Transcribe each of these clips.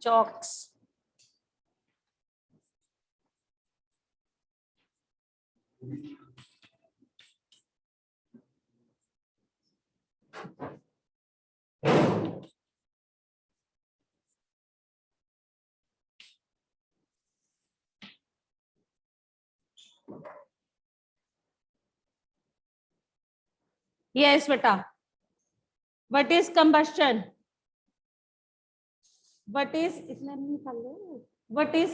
chalks. Yes, beta. What is combustion? What is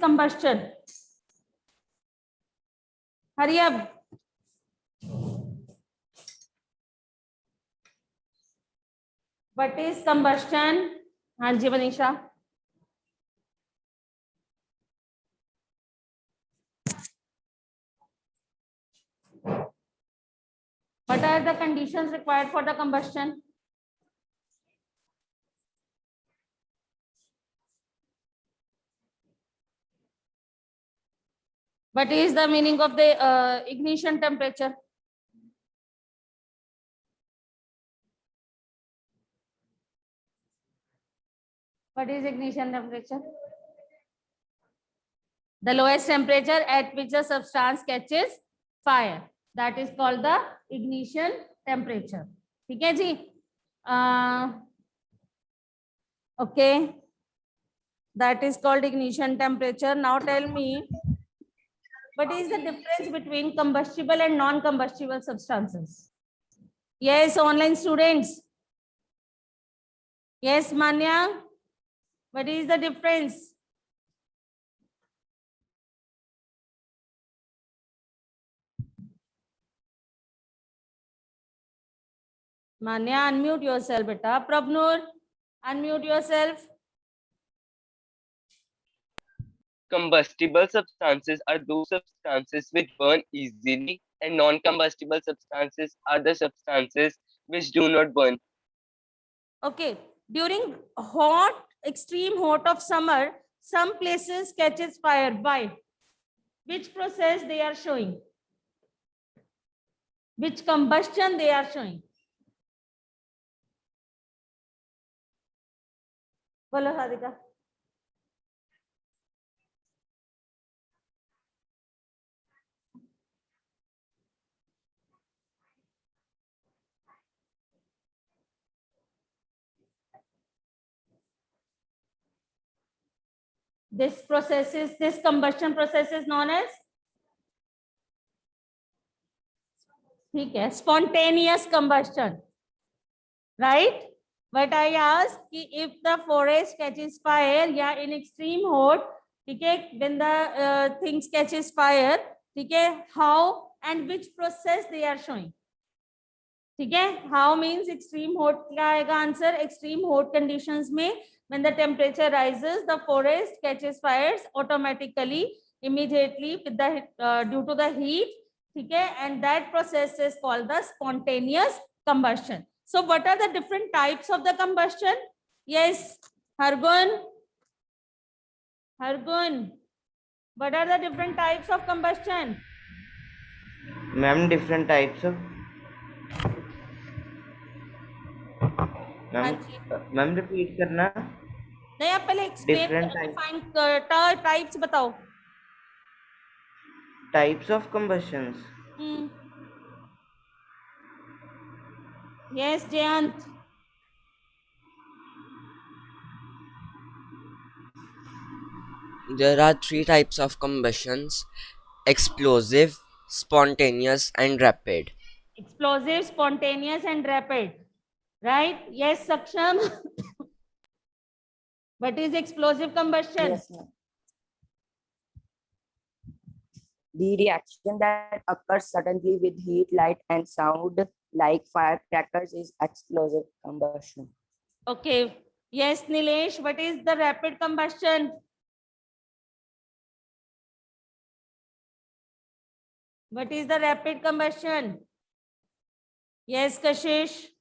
combustion? Hurry up. What is combustion? हाँ जी Manisha. What are the conditions required for the combustion? What is the meaning of the ignition temperature? What is ignition temperature? The lowest temperature at which the substance catches fire. That is called the ignition temperature. ठीक है जी? Okay. That is called ignition temperature. Now tell me, what is the difference between combustible and non-combustible substances? Yes, online students. Yes, Manya. What is the difference? Manya, unmute yourself, beta. Prabnur, unmute yourself. Combustible substances are those substances which burn easily, and non-combustible substances are the substances which do not burn. Okay. During hot, extreme hot of summer, some places catches fire. Why? Which process they are showing? Which combustion they are showing? Bolo Radhika. This combustion process is known as, ठीक है, spontaneous combustion, right? But I ask कि if the forest catches fire, या in extreme hot, ठीक है, when the things catches fire, ठीक है, how and which process they are showing? ठीक है, how means extreme hot क्या आएगा आंसर? Extreme hot conditions में when the temperature rises, the forest catches fires automatically, immediately with the due to the heat, ठीक है, and that process is called the spontaneous combustion. So what are the different types of the combustion? Yes, Hargun, what are the different types of combustion? Ma'am, different types of. Ma'am repeat करना. नहीं, आप पहले explain define types बताओ. Types of combustions. Yes Jayant. There are 3 types of combustions: explosive, spontaneous, and rapid. Explosive, spontaneous, and rapid. Right? Yes, Saksham. What is explosive combustion? Yes, ma'am. The reaction that occurs suddenly with heat, light, and sound, like firecrackers, is explosive combustion. Okay. Yes, Nilesh. What is the rapid combustion? What is the rapid combustion? Yes, Kashish.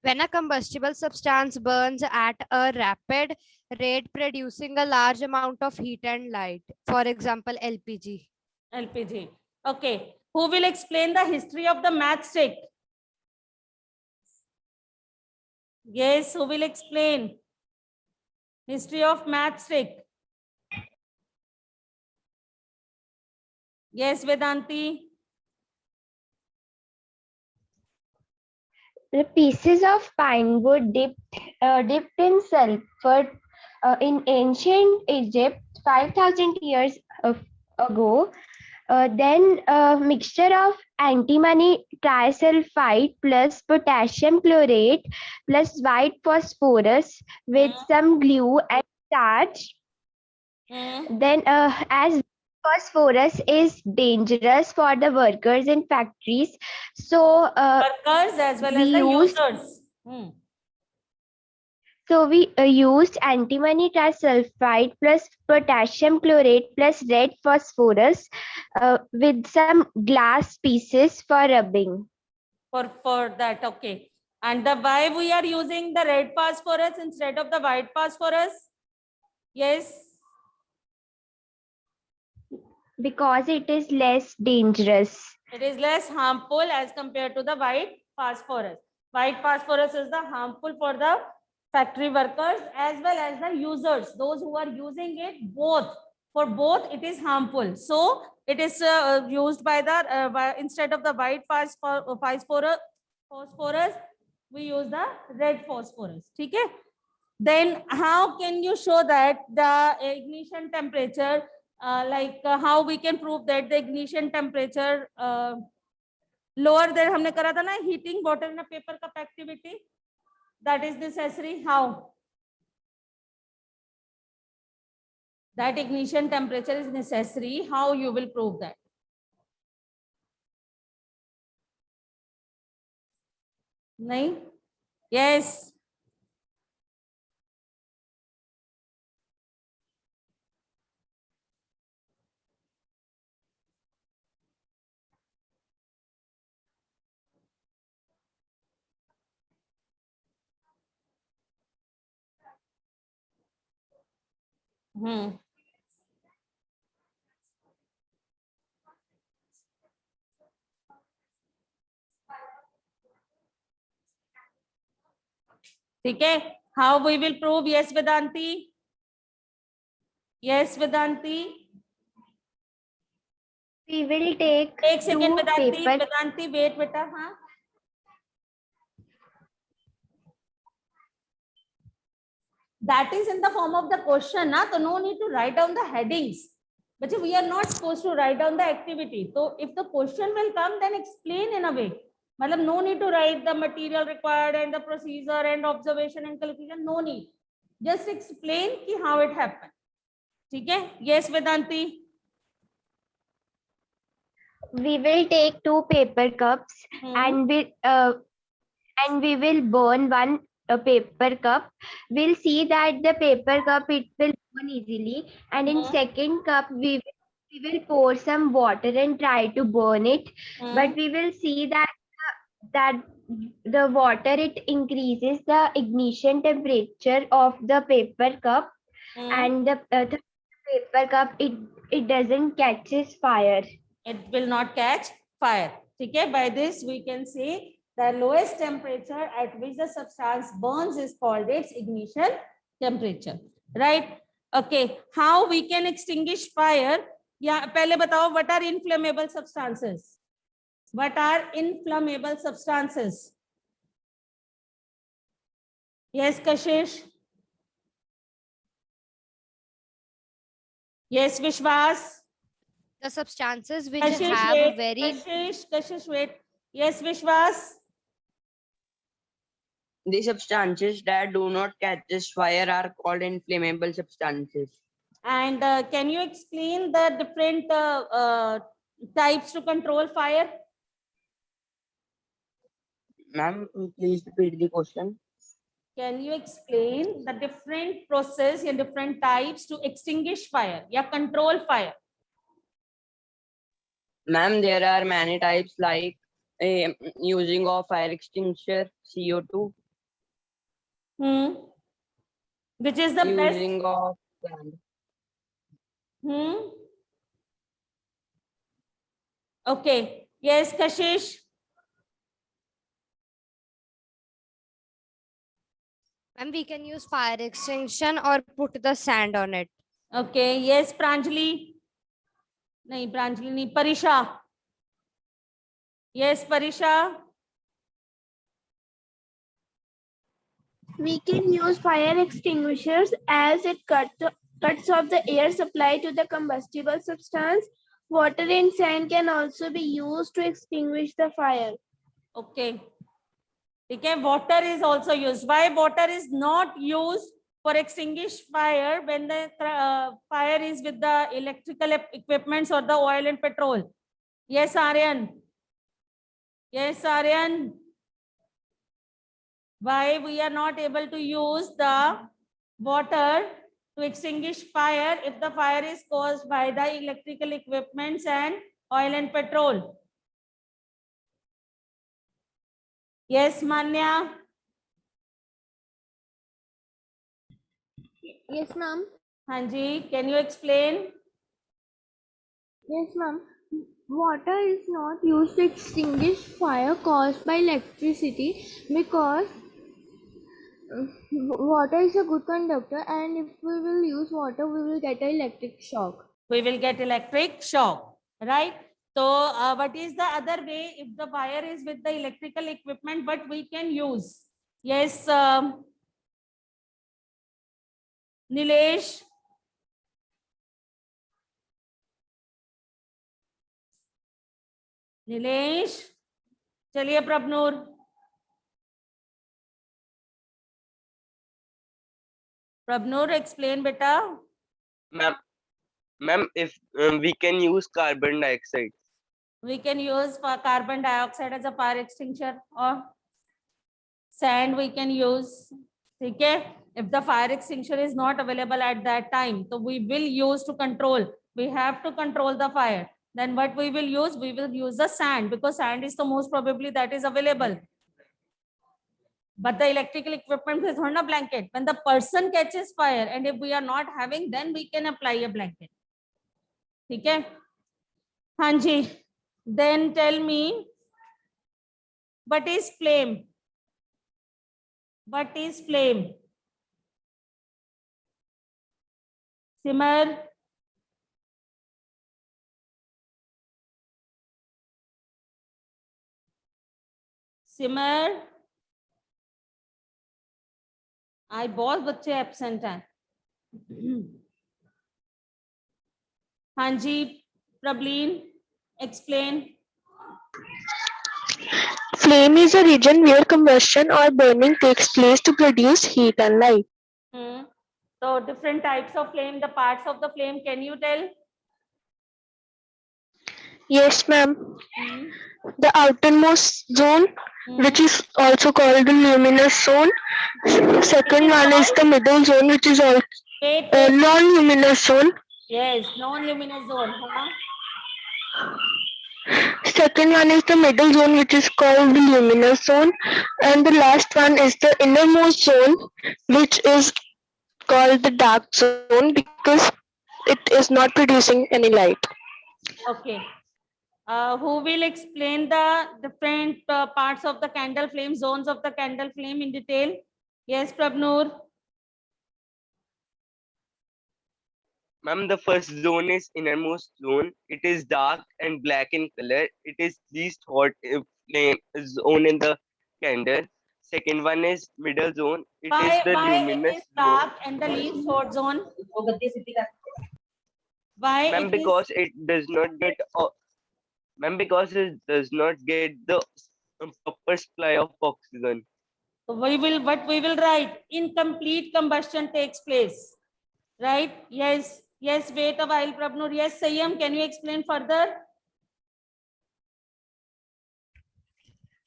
When a combustible substance burns at a rapid rate, producing a large amount of heat and light. For example, LPG. LPG. Okay. Who will explain the history of the matchstick? Yes, who will explain? History of maths, Rick. Yes, Vedanti. The pieces of pine wood dipped in sulfur in ancient Egypt 5,000 years ago. Then a mixture of antimony trisulfide plus potassium chlorate plus white phosphorus with some glue and starch. Then as phosphorus is dangerous for the workers in factories, so Workers as well as we the used users. So we used antimony trisulfide plus potassium chlorate plus red phosphorus with some glass pieces for rubbing. For that, okay. And the why we are using the red phosphorus instead of the white phosphorus? Yes. Because it is less dangerous. It is less harmful as compared to the white phosphorus. White phosphorus is the harmful for the factory workers as well as the users. Those who are using it, both. For both, it is harmful. So it is used by the instead of the white phosphorus, we use the red phosphorus. Okay. Then how can you show that the ignition temperature? How we can prove that the ignition temperature lower than हमने करा था ना heating water in a paper cup activity, that is necessary. How that ignition temperature is necessary, how you will prove that? नहीं? Yes. ठीक है, how we will prove? Yes, Vedanti. Yes, Vedanti. We will take एक second Vedanti, paper. Vedanti wait बेटा. हाँ, that is in the form of the question ना, तो no need to write down the headings. But we are not supposed to write down the activity. So if the question will come, then explain in a way. मतलब no need to write the material required and the procedure and observation and calculation. No need. Just explain कि how it happened. ठीक है? Yes, Vedanti. We will take 2 paper cups and we will burn one paper cup. We'll see that the paper cup it will burn easily, and in second cup we will pour some water and try to burn it. But we will see that the water it increases the ignition temperature of the paper cup, and the paper cup it doesn't catches fire. It will not catch fire. Okay, by this we can say the lowest temperature at which the substance burns is called its ignition temperature, right? Okay, how we can extinguish fire? Yeah, पहले बताओ, what are inflammable substances? What are inflammable substances? Yes, Kashish. Yes, Vishwas. The substances which Kashish, have wait. very Kashish, wait. Yes, Vishwas. The substances that do not catch fire are called inflammable substances. And can you explain the different types to control fire? Ma'am, please repeat the question. Can you explain the different process and different types to extinguish fire? Yeah, control fire. Ma'am, there are many types like using of fire extinguisher, CO2. Which is the best? Using of sand. Okay. Yes, Kashish. And we can use fire extinction or put the sand on it. Okay, yes, Pranjali. नहीं, Pranjali नहीं, Parisha. Yes, Parisha. We can use fire extinguishers as it cuts off the air supply to the combustible substance. Water and sand can also be used to extinguish the fire. Okay. Okay, water is also used. Why water is not used for extinguish fire when the fire is with the electrical equipments or the oil and petrol? Yes, Aryan. Yes, Aryan. Why we are not able to use the water to extinguish fire if the fire is caused by the electrical equipments and oil and petrol? Yes, Manya. Yes, ma'am. Hanji, can you explain? Yes, ma'am. Water is not used to extinguish fire caused by electricity because water is a good conductor, and if we will use water, we will get an electric shock. We will get electric shock, right? So what is the other way if the fire is with the electrical equipment, but we can use? Yes, Nilesh. Nilesh. चलिए Prabhnoor. Prabhnoor, explain beta. Ma'am, if we can use carbon dioxide. We can use for carbon dioxide as a fire extinguisher, or sand we can use. Okay, if the fire extinguisher is not available at that time, so we will use to control. We have to control the fire. Then what we will use? We will use the sand, because sand is the most probably that is available. But the electrical equipment is not a blanket. When the person catches fire, and if we are not having, then we can apply a blanket. Okay. Hanji. Then tell me, what is flame? What is flame? Simar. Simar. आज बहुत बच्चे absent हैं. हाँ जी, Prableen, explain. Flame is a region where combustion or burning takes place to produce heat and light. So different types of flame, the parts of the flame, can you tell? Yes, ma'am. The outermost zone, which is also called the luminous zone. Second one is the middle zone, which is also Wait. non-luminous zone. Yes, non-luminous zone. Second one is the middle zone, which is called the luminous zone. And the last one is the innermost zone, which is called the dark zone because it is not producing any light. Okay. Who will explain the different parts of the candle flame, zones of the candle flame in detail? Yes, Prabnoor. Ma'am, the first zone is innermost zone. It is dark and black in color. It is least hot flame zone in the candle. Second one is middle zone. It is the luminous it is dark and the least hot zone? Why? Ma'am, because it does not get because it does not get the proper supply of oxygen. So we will write incomplete combustion takes place, right? Yes, wait a while, Prabnoor. Yes, Sayyam, can you explain further?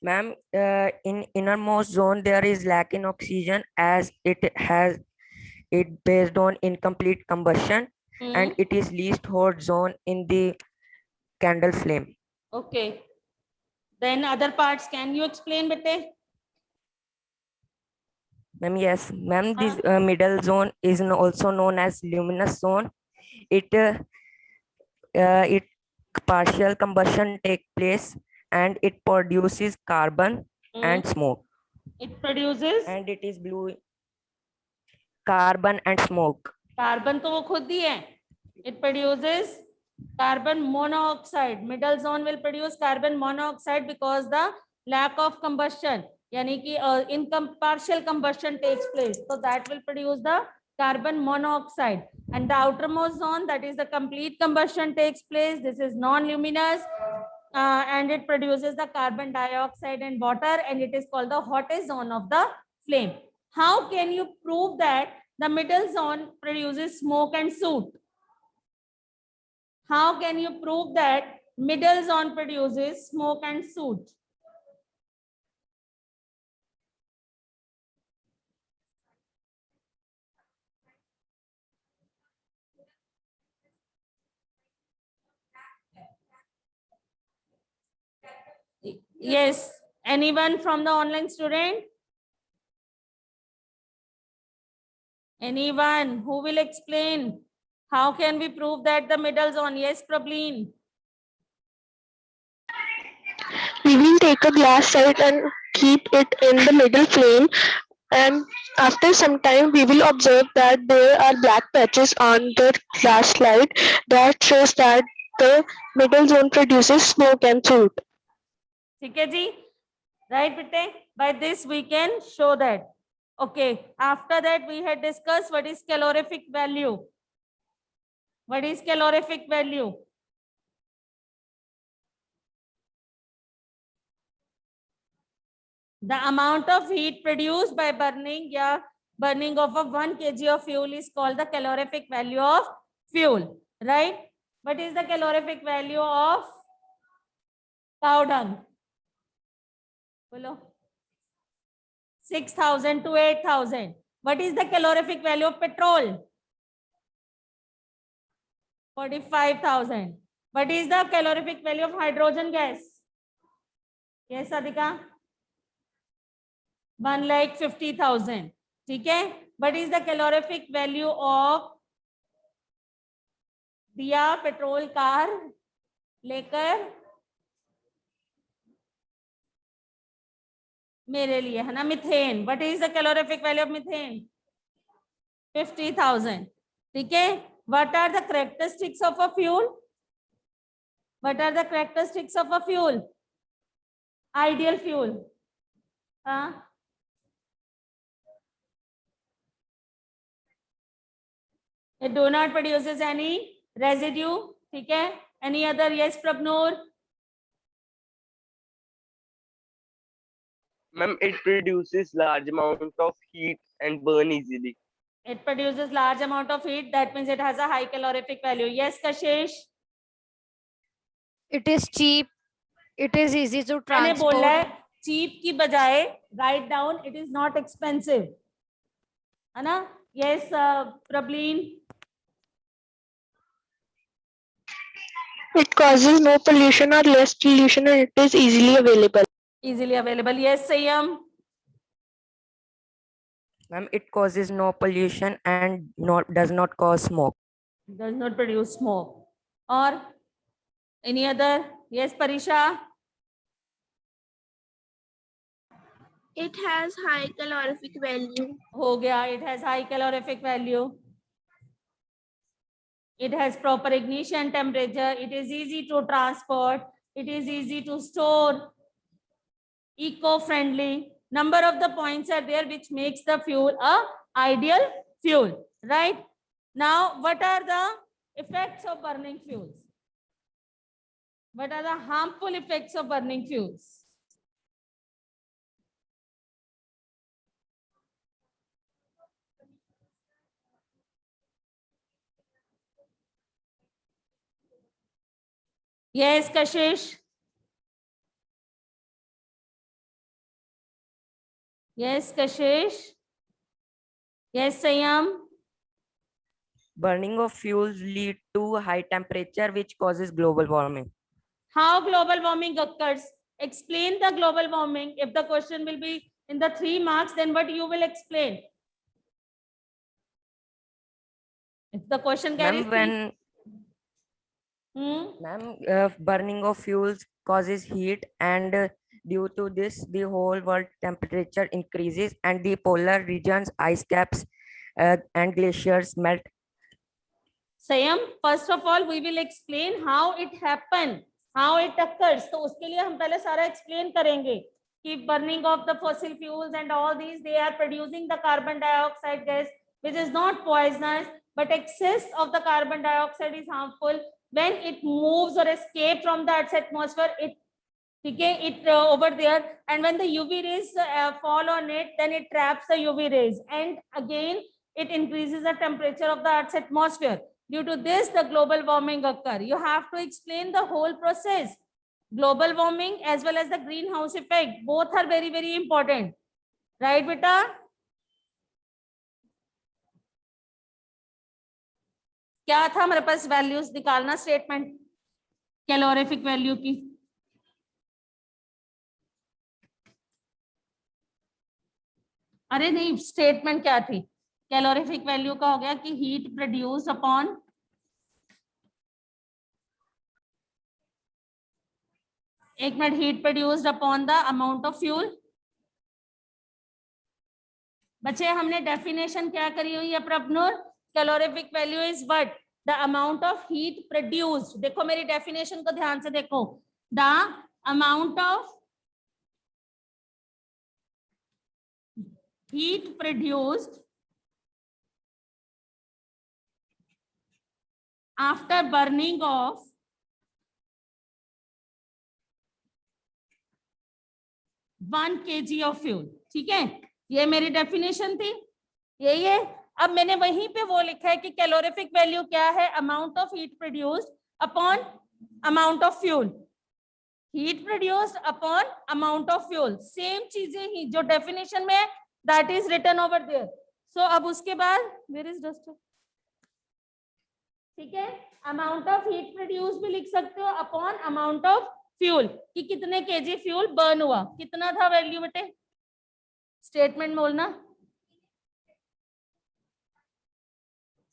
Ma'am, in innermost zone there is lack in oxygen as it based on incomplete combustion, and it is least hot zone in the candle flame. Okay. Then other parts, can you explain, bete? Ma'am, yes, ma'am. This middle zone is also known as luminous zone. It partial combustion take place and it produces carbon and smoke. It produces, and it is blue carbon and smoke. Carbon तो वो खुद ही है. It produces carbon monoxide. Middle zone will produce carbon monoxide because the lack of combustion. यानी कि partial combustion takes place. So that will produce the carbon monoxide. And the outermost zone, that is the complete combustion takes place. This is non-luminous. And it produces the carbon dioxide and water, and it is called the hottest zone of the flame. How can you prove that the middle zone produces smoke and soot? How can you prove that middle zone produces smoke and soot? Yes, anyone from the online student? Anyone who will explain how can we prove that the middle zone? Yes, Prableen. We will take a glass slide and keep it in the middle flame, and after some time we will observe that there are black patches on the glass slide that shows that the middle zone produces smoke and soot. ठीक है जी, right बेटे? By this we can show that. Okay, after that we had discussed what is calorific value. What is calorific value? The amount of heat produced by burning burning of a 1 kg of fuel is called the calorific value of fuel, right? What is the calorific value of cow dung? Bolo. 6,000 to 8,000. What is the calorific value of petrol? 45,000. What is the calorific value of hydrogen gas? Yes, Adhika? 1,50,000. ठीक है? What is the calorific value of दिया petrol car लेकर मेरे लिए, है ना? Methane. What is the calorific value of methane? 50,000. ठीक है? What are the characteristics of a fuel? What are the characteristics of a fuel? Ideal fuel. It do not produces any residue. ठीक है? Any other? Yes, Prabnoor. Ma'am, it produces large amount of heat and burn easily. It produces large amount of heat. That means it has a high calorific value. Yes, Kashish. It is cheap. It is easy to मैंने बोला है transport. cheap की बजाय write down it is not expensive. है ना? Yes, Prableen. It causes no pollution or less pollution, and it is easily available. Easily available. Yes, Sayam. Ma'am, it causes no pollution and does not cause smoke. Does not produce smoke. Or any other? Yes, Parisha. It has high calorific value. हो गया. It has high calorific value. It has proper ignition temperature. It is easy to transport. It is easy to store. Eco-friendly. Number of the points are there which makes the fuel a ideal fuel, right? Now, what are the effects of burning fuels? What are the harmful effects of burning fuels? Yes, Kashish. Yes, Kashish. Yes, Sayam. Burning of fuels lead to high temperature, which causes global warming. How global warming occurs? Explain the global warming. If the question will be in the 3 marks, then what you will explain? If the question carries Ma'am, burning of fuels causes heat, and due to this, the whole world temperature increases, and the polar regions, ice caps, and glaciers melt. Sayam, first of all, we will explain how it happen, how it occurs. तो उसके लिए हम पहले सारा explain करेंगे कि burning of the fossil fuels and all these, they are producing the carbon dioxide gas, which is not poisonous, but excess of the carbon dioxide is harmful. When it moves or escape from the Earth's atmosphere, it over there, and when the UV rays fall on it, then it traps the UV rays, and again it increases the temperature of the Earth's atmosphere. Due to this, the global warming occur. You have to explain the whole process. Global warming as well as the greenhouse effect, both are very, very important. Right, beta? क्या था हमारे पास values निकालना statement calorific value की? अरे नहीं, statement क्या थी? Calorific value का हो गया कि हीट प्रोड्यूस्ड अपॉन एक minute, heat produced upon the amount of fuel. बच्चे हमने डेफिनेशन क्या करी हुई है Prabhnoor? Calorific value is what? The amount of heat produced. देखो मेरी डेफिनेशन को ध्यान से देखो. The amount of heat produced after burning of 1 kg of fuel. ठीक है, ये मेरी डेफिनेशन थी, यही है. अब मैंने वहीं पे वो लिखा है कि कैलोरीफिक वैल्यू क्या है? Amount of heat produced upon amount of fuel. Heat produced upon amount of fuel, same चीजें ही जो डेफिनेशन में that is written over there. So अब उसके बाद where is duster? ठीक है, अमाउंट ऑफ हीट प्रोड्यूस भी लिख सकते हो अपॉन अमाउंट ऑफ फ्यूल, कि कितने केजी फ्यूल बर्न हुआ. कितना था वैल्यू बेटे? स्टेटमेंट बोलना.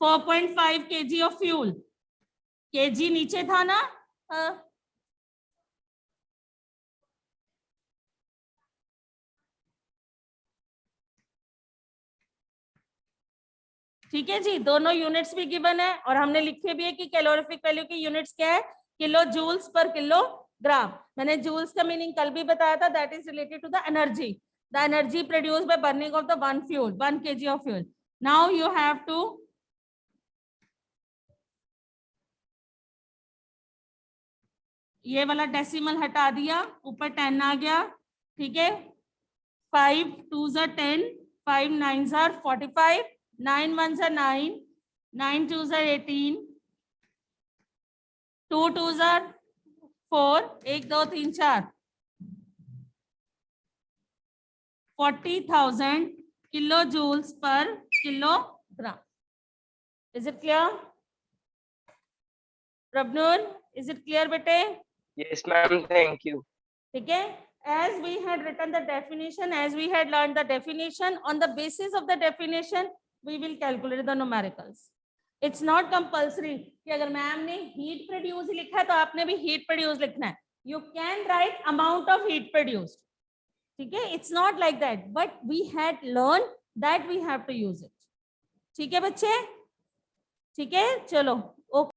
4.5 kg ऑफ फ्यूल. केजी नीचे था ना? ठीक है जी, दोनों यूनिट्स भी गिवन है और हमने लिखे भी है कि कैलोरीफिक वैल्यू की यूनिट्स क्या है? किलो जूल्स पर किलोग्राम. मैंने जूल्स का मीनिंग कल भी बताया था, that is related to the energy. The energy produced by burning of the 1 kg of fuel. Now you have to ये वाला डेसिमल हटा दिया, ऊपर 10 आ गया. ठीक है, 5 2s are 10, 5 9s are 45, 9 1s are 9, 9 2s are 18, 2 2s are 4, 1 2 3 4, 40,000 kilojoules per kilogram. Is it clear? Prabnur, is it clear bete? Yes, ma'am. Thank you. ठीक है, as we had written the definition, as we had learned the definition, on the basis of the definition we will calculate the numericals. It's not compulsory कि अगर ma'am ने heat produce लिखा है तो आपने भी heat produce लिखना है. You can write amount of heat produced. ठीक है, it's not like that, but we had learned that we have to use it. ठीक है बच्चे, ठीक है, चलो.